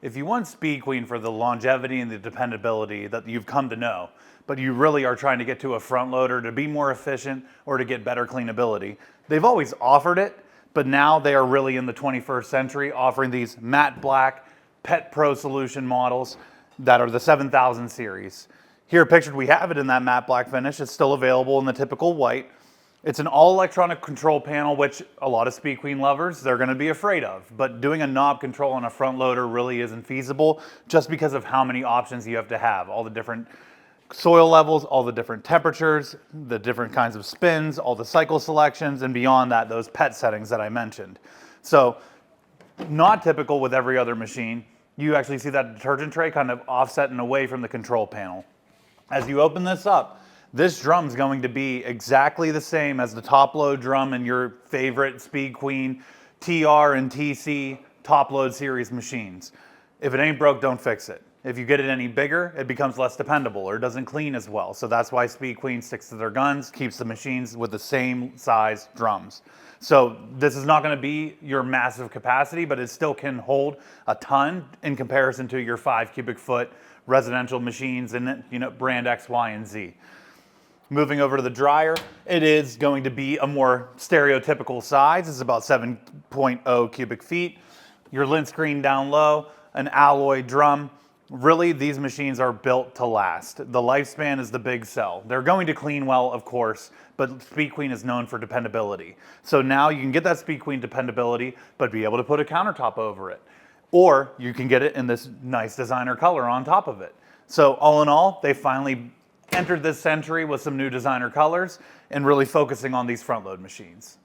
If you want Speed Queen for the longevity and the dependability that you've come to know, but you really are trying to get to a front loader to be more efficient or to get better cleanability, they've always offered it, but now they are really in the 21st century offering these matte black Pet Pro solution models that are the 7000 series. Here pictured, we have it in that matte black finish. It's still available in the typical white. It's an all electronic control panel, which a lot of Speed Queen lovers, they're gonna be afraid of. But doing a knob control on a front loader really isn't feasible just because of how many options you have to have. All the different soil levels, all the different temperatures, the different kinds of spins, all the cycle selections, and beyond that, those pet settings that I mentioned. So not typical with every other machine. You actually see that detergent tray kind of offset and away from the control panel. As you open this up, this drum is going to be exactly the same as the top load drum in your favorite Speed Queen TR and TC top load series machines. If it ain't broke, don't fix it. If you get it any bigger, it becomes less dependable or doesn't clean as well. So that's why Speed Queen sticks to their guns, keeps the machines with the same size drums. So this is not going to be your massive capacity, but it still can hold a ton in comparison to your 5 cubic foot residential machines in brand X, Y, and Z. Moving over to the dryer, it is going to be a more stereotypical size. It's about 7.0 cubic feet. Your lint screen down low, an alloy drum. Really, these machines are built to last. The lifespan is the big sell. They're going to clean well, of course, but Speed Queen is known for dependability. So now you can get that Speed Queen dependability, but be able to put a countertop over it. Or you can get it in this nice designer color on top of it. So all in all, they finally entered this century with some new designer colors and really focusing on these front load machines.